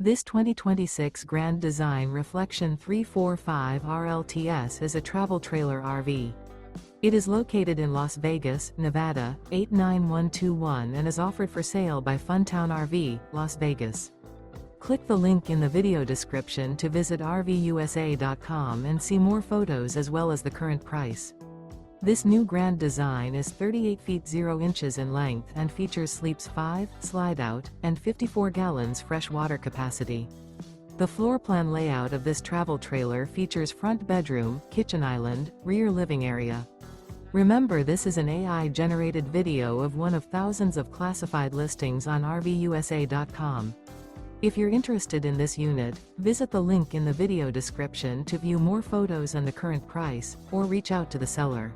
This 2026 Grand Design Reflection 345 RLTS is a travel trailer RV. It is located in Las Vegas, Nevada, 89121 and is offered for sale by Funtown RV, Las Vegas. Click the link in the video description to visit RVUSA.com and see more photos as well as the current price. This new Grand Design is 38 feet 0 inches in length and features sleeps 5, Slideout, and 54 gallons fresh water capacity. The floor plan layout of this travel trailer features front bedroom, kitchen island, rear living area. Remember, this is an AI-generated video of one of thousands of classified listings on RVUSA.com. If you're interested in this unit, visit the link in the video description to view more photos and the current price, or reach out to the seller.